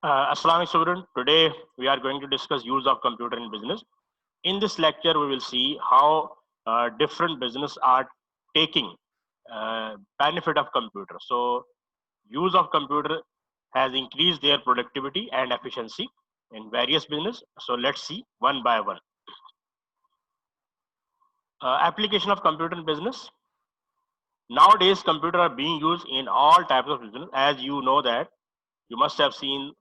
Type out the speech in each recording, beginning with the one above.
Assalamu student. Today we are going to discuss use of computer in business. In this lecture, we will see how different business are taking benefit of computer. So, use of computer has increased their productivity and efficiency in various business. So, let's see one by one. Application of computer in business. Nowadays, computer are being used in all types of business. As you know that you must have seen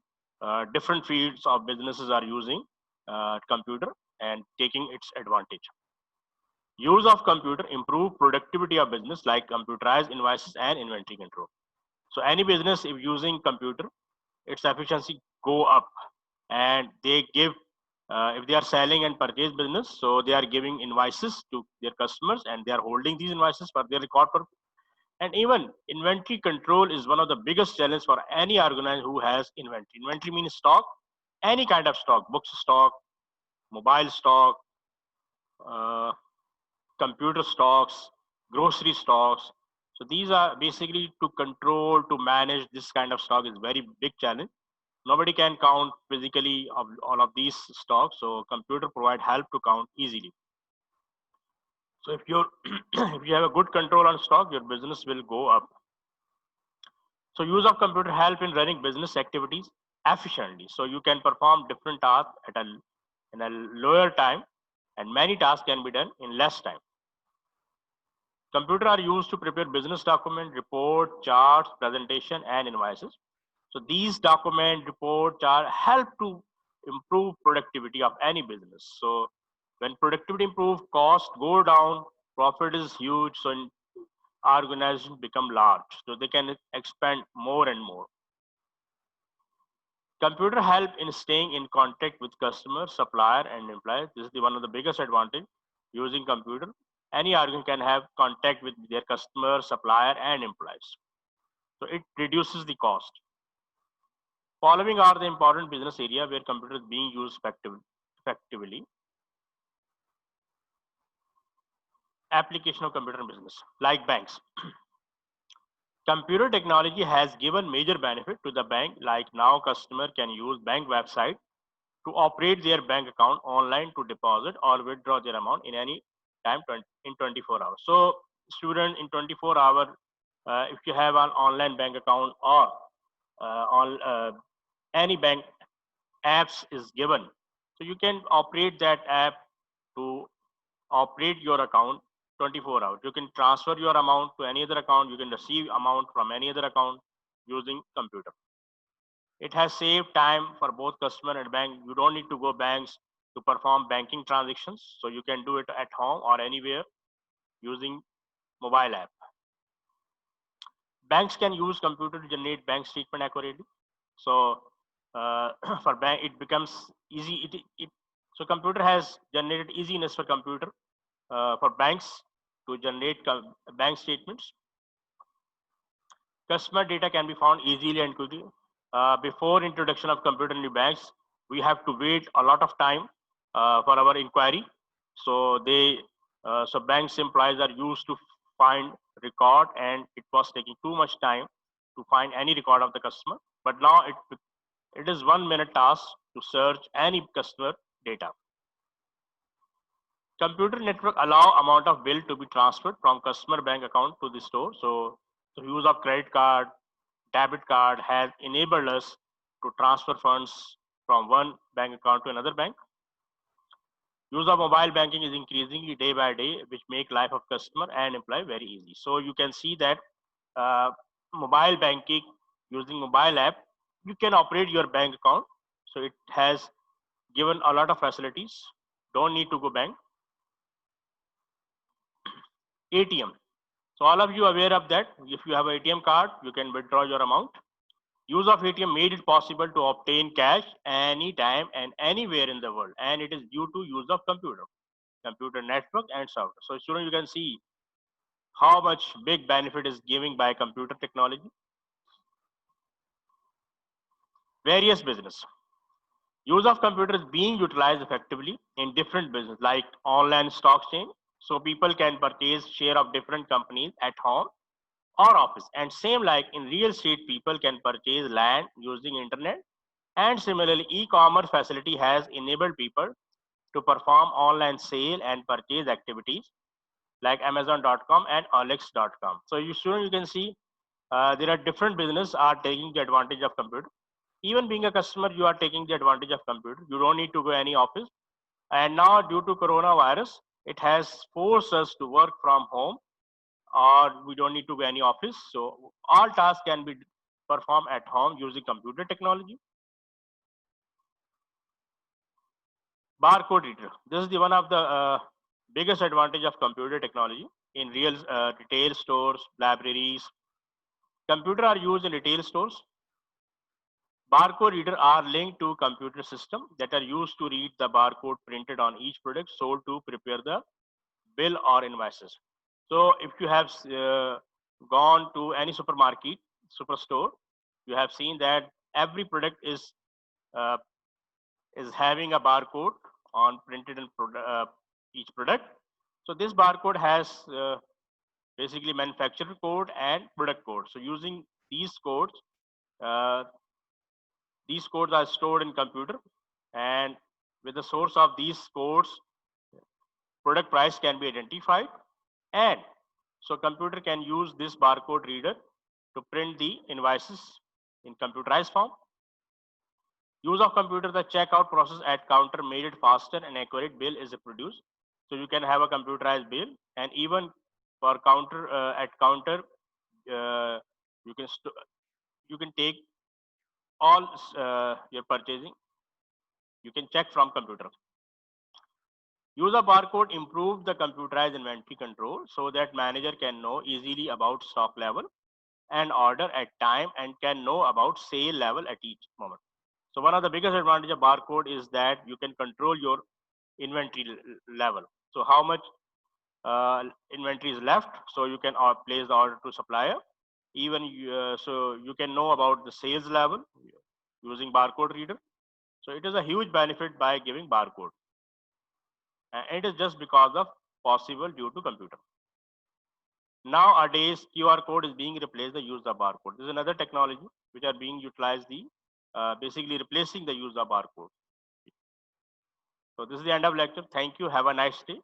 different fields of businesses are using computer and taking its advantage. Use of computer improve productivity of business like computerized invoices and inventory control. So any business if using computer, its efficiency go up, and they give if they are selling and purchase business, so they are giving invoices to their customers and they are holding these invoices for their record purpose. And even inventory control is one of the biggest challenge for any organization who has inventory. Inventory means stock, any kind of stock, books stock, mobile stock, uh, computer stocks, grocery stocks. So these are basically to control, to manage this kind of stock is very big challenge. Nobody can count physically of all of these stocks. So computer provide help to count easily. So if you if you have a good control on stock, your business will go up. So use of computer help in running business activities efficiently. So you can perform different tasks in a lower time, and many tasks can be done in less time. Computer are used to prepare business document, report, charts, presentation, and invoices. So these document, report, chart help to improve productivity of any business. So when productivity improve, cost go down, profit is huge. So organizations become large, so they can expand more and more. Computer help in staying in contact with customer, supplier, and employer. This is one of the biggest advantage using computer. Any organ can have contact with their customer, supplier, and employees. So it reduces the cost. Following are the important business area where computer is being used effectively. Application of computer in business, like banks. Computer technology has given major benefit to the bank, like now customer can use bank website to operate their bank account online to deposit or withdraw their amount in any time in 24 hours. So student in 24 hours, if you have an online bank account or on any bank apps is given, so you can operate that app to operate your account 24 hours. You can transfer your amount to any other account. You can receive amount from any other account using computer. It has saved time for both customer and bank. You don't need to go banks to perform banking transactions. So you can do it at home or anywhere using mobile app. Banks can use computer to generate bank statement accurately. So for bank, it becomes easy. So computer has generated easiness for computer for banks to generate bank statements. Customer data can be found easily and quickly. Before introduction of computer in the banks, we have to wait a lot of time for our inquiry. So so banks employees are used to find record, and it was taking too much time to find any record of the customer. But now it is 1 minute task to search any customer data. Computer network allow amount of bill to be transferred from customer bank account to the store. So use of credit card, debit card has enabled us to transfer funds from one bank account to another bank. Use of mobile banking is increasingly day by day, which make life of customer and employee very easy. So you can see that mobile banking using mobile app, you can operate your bank account. So it has given a lot of facilities. Don't need to go bank. ATM. So all of you aware of that. If you have an ATM card, you can withdraw your amount. Use of ATM made it possible to obtain cash anytime and anywhere in the world, and it is due to use of computer network and software. So students, you can see how much big benefit is giving by computer technology. Various business. Use of computer is being utilized effectively in different business like online stock exchange. So people can purchase share of different companies at home or office, and same like in real estate, people can purchase land using internet And similarly, e-commerce facility has enabled people to perform online sale and purchase activities like Amazon.com and OLX.com. So you can see there are different business are taking the advantage of computer. Even being a customer, you are taking the advantage of computer. You don't need to go any office. And now due to coronavirus, it has forced us to work from home, or we don't need to go any office. So all tasks can be performed at home using computer technology. Barcode reader. This is the one of the biggest advantage of computer technology in real retail stores, libraries. Computer are used in retail stores. Barcode reader are linked to computer system that are used to read the barcode printed on each product sold to prepare the bill or invoices. So if you have gone to any supermarket, superstore, you have seen that every product uh, is having a barcode on printed in each product. So this barcode has basically manufacturer code and product code. So using uh, these codes are stored in computer, and with the source of these codes, product price can be identified. And so computer can use this barcode reader to print the invoices in computerized form. Use of computer, the checkout process at counter made it faster and accurate bill is produced. So you can have a computerized bill, and even for counter at counter, uh, you can you can take all your purchasing. You can check from computer. Use of barcode improve the computerized inventory control so that manager can know easily about stock level and order at time and can know about sale level at each moment. So one of the biggest advantage of barcode is that you can control your inventory level. So how much inventory is left, so you can place the order to supplier. Even so you can know about the sales level using barcode reader. So it is a huge benefit by giving barcode, and it is just because of possible due to computer. Nowadays, QR code is being replaced the use of barcode. This is another technology which are being utilized the basically replacing the use of barcode. So this is the end of lecture. Thank you. Have a nice day.